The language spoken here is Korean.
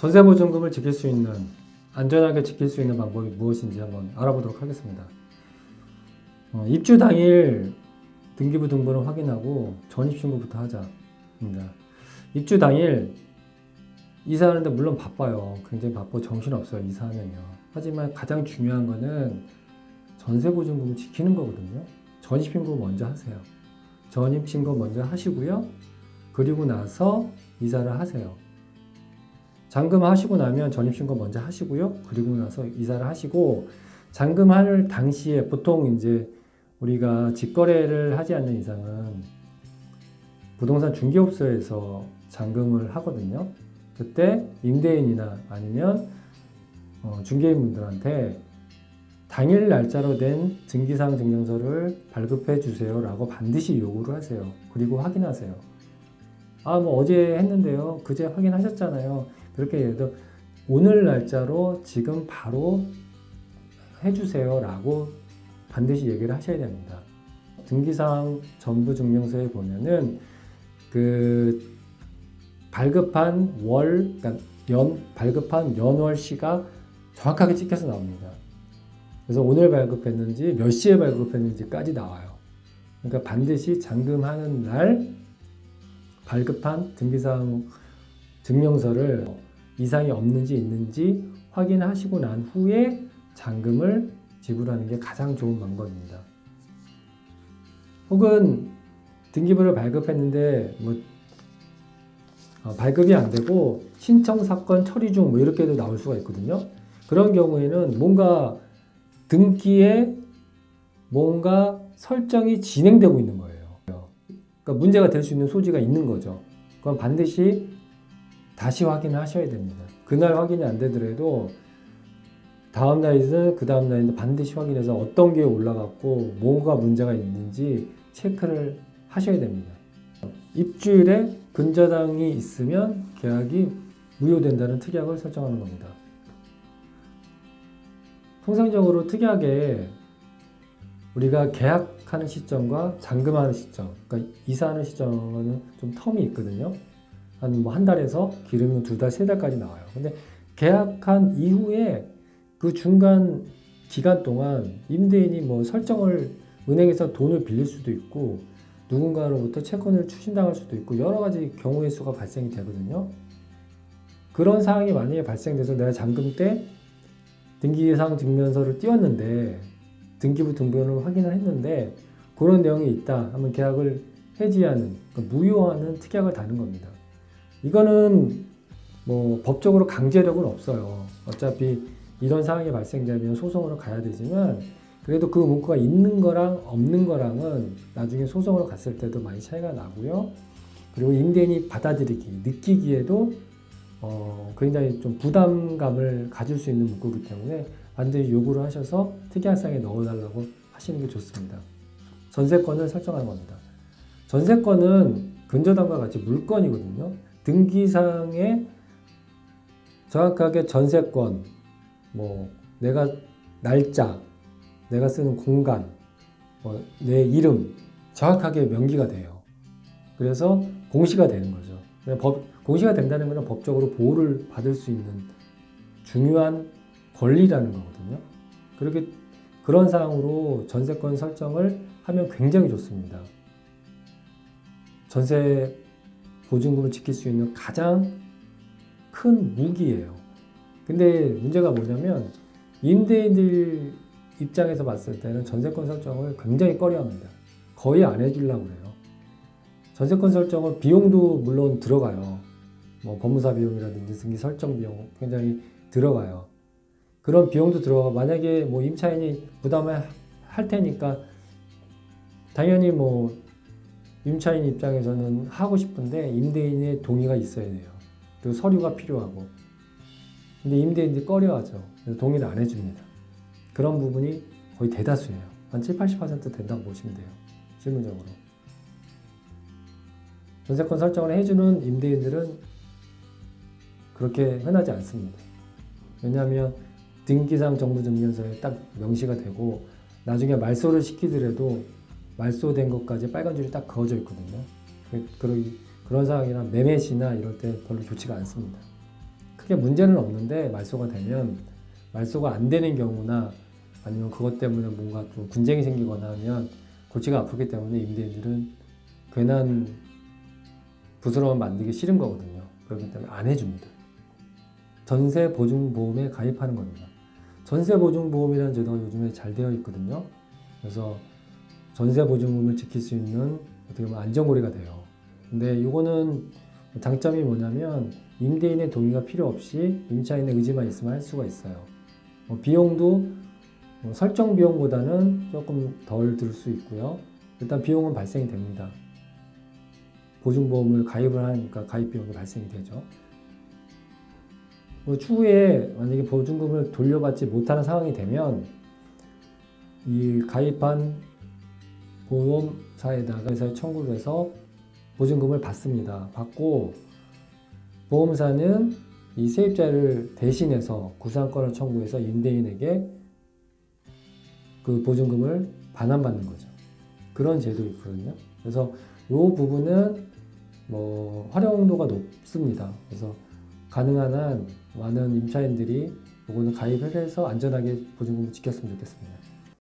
전세보증금을 지킬 수 있는, 안전하게 지킬 수 있는 방법이 무엇인지 한번 알아보도록 하겠습니다. 입주 당일 등기부 등본을 확인하고 전입신고부터 하자입니다. 입주 당일 이사하는데 물론 바빠요. 굉장히 바쁘고 정신없어요, 이사하면요. 하지만 가장 중요한 거는 전세보증금을 지키는 거거든요. 전입신고 먼저 하세요. 전입신고 먼저 하시고요. 그리고 나서 이사를 하세요. 잔금하시고 나면 전입신고 먼저 하시고요. 그리고 나서 이사를 하시고, 잔금할 당시에 보통 이제 우리가 직거래를 하지 않는 이상은 부동산 중개업소에서 잔금을 하거든요. 그때 임대인이나 아니면 중개인분들한테 당일 날짜로 된 등기사항 증명서를 발급해 주세요 라고 반드시 요구를 하세요. 그리고 확인하세요. 뭐 어제 했는데요, 그제 확인하셨잖아요. 그렇게 해도 오늘 날짜로 지금 바로 해주세요 라고 반드시 얘기를 하셔야 됩니다. 등기사항 전부 증명서에 보면은 그 발급한 그러니까 발급한 연월시가 정확하게 찍혀서 나옵니다. 그래서 오늘 발급했는지 몇 시에 발급했는지까지 나와요. 그러니까 반드시 잔금하는 날 발급한 등기사항 증명서를 이상이 없는지 있는지 확인하시고 난 후에 잔금을 지불하는 게 가장 좋은 방법입니다. 혹은 등기부를 발급했는데 발급이 안 되고 신청 사건 처리 중 이렇게도 나올 수가 있거든요. 그런 경우에는 뭔가 등기에 뭔가 설정이 진행되고 있는 거예요. 그러니까 문제가 될 수 있는 소지가 있는 거죠. 그건 반드시 다시 확인을 하셔야 됩니다. 그날 확인이 안 되더라도 다음 날이든 그 다음 날이든 반드시 확인해서 어떤 게 올라갔고 뭐가 문제가 있는지 체크를 하셔야 됩니다. 입주일에 근저당이 있으면 계약이 무효된다는 특약을 설정하는 겁니다. 통상적으로 특약에 우리가 계약하는 시점과 잔금하는 시점, 그러니까 이사하는 시점은 좀 텀이 있거든요. 한 달에서 길으면 2달, 3달까지 나와요. 근데 계약한 이후에 그 중간 기간 동안 임대인이 설정을 은행에서 돈을 빌릴 수도 있고 누군가로부터 채권을 추심당할 수도 있고 여러 가지 경우의 수가 발생이 되거든요. 그런 상황이 만약에 발생돼서 내가 잔금 때 등기사항 증명서를 띄웠는데 등기부 등본을 확인을 했는데 그런 내용이 있다 하면 계약을 해지하는, 그러니까 무효하는 특약을 다는 겁니다. 이거는 법적으로 강제력은 없어요. 어차피 이런 상황이 발생되면 소송으로 가야 되지만 그래도 그 문구가 있는 거랑 없는 거랑은 나중에 소송으로 갔을 때도 많이 차이가 나고요. 그리고 임대인이 받아들이기, 느끼기에도 굉장히 좀 부담감을 가질 수 있는 문구이기 때문에 반드시 요구를 하셔서 특약사항에 넣어달라고 하시는 게 좋습니다. 전세권을 설정하는 겁니다. 전세권은 근저당과 같이 물건이거든요. 등기사항에 정확하게 전세권, 내가 날짜, 내가 쓰는 공간, 내 이름 정확하게 명기가 돼요. 그래서 공시가 되는 거죠. 공시가 된다는 것은 법적으로 보호를 받을 수 있는 중요한 권리라는 거거든요. 그런 사항으로 전세권 설정을 하면 굉장히 좋습니다. 전세 보증금을 지킬 수 있는 가장 큰 무기예요. 근데 문제가 뭐냐면 임대인들 입장에서 봤을 때는 전세권 설정을 굉장히 꺼려합니다. 거의 안 해주려고 그래요. 전세권 설정은 비용도 물론 들어가요. 법무사 비용이라든지 등기 설정 비용 굉장히 들어가요. 그런 비용도 들어가. 만약에 임차인이 부담을 할 테니까 당연히 임차인 입장에서는 하고 싶은데 임대인의 동의가 있어야 돼요. 그리고 서류가 필요하고. 근데 임대인들이 꺼려하죠. 그래서 동의를 안 해줍니다. 그런 부분이 거의 대다수예요. 한 70-80% 된다고 보시면 돼요. 실무적으로. 전세권 설정을 해주는 임대인들은 그렇게 흔하지 않습니다. 왜냐하면 등기사항 정보증명서에 딱 명시가 되고 나중에 말소를 시키더라도 말소된 것까지 빨간 줄이 딱 그어져 있거든요. 그런 상황이나 매매시나 이럴 때 별로 좋지가 않습니다. 크게 문제는 없는데 말소가 되면 말소가 안 되는 경우나 아니면 그것 때문에 뭔가 좀 분쟁이 생기거나 하면 골치가 아프기 때문에 임대인들은 괜한 부스러움 만들기 싫은 거거든요. 그렇기 때문에 안 해줍니다. 전세보증보험에 가입하는 겁니다. 전세보증보험이라는 제도가 요즘에 잘 되어 있거든요. 그래서 전세보증금을 지킬 수 있는 어떻게 보면 안전고리가 돼요. 근데 이거는 장점이 뭐냐면 임대인의 동의가 필요 없이 임차인의 의지만 있으면 할 수가 있어요. 비용도 설정 비용보다는 조금 덜 들 수 있고요. 일단 비용은 발생이 됩니다. 보증보험을 가입을 하니까 가입 비용이 발생이 되죠. 추후에 만약에 보증금을 돌려받지 못하는 상황이 되면 이 가입한 보험사에다가 청구를 해서 보증금을 받습니다. 받고 보험사는 이 세입자를 대신해서 구상권을 청구해서 임대인에게 그 보증금을 반환받는 거죠. 그런 제도 있거든요. 그래서 이 부분은 활용도가 높습니다. 그래서 가능한 한 많은 임차인들이 이거는 가입을 해서 안전하게 보증금을 지켰으면 좋겠습니다.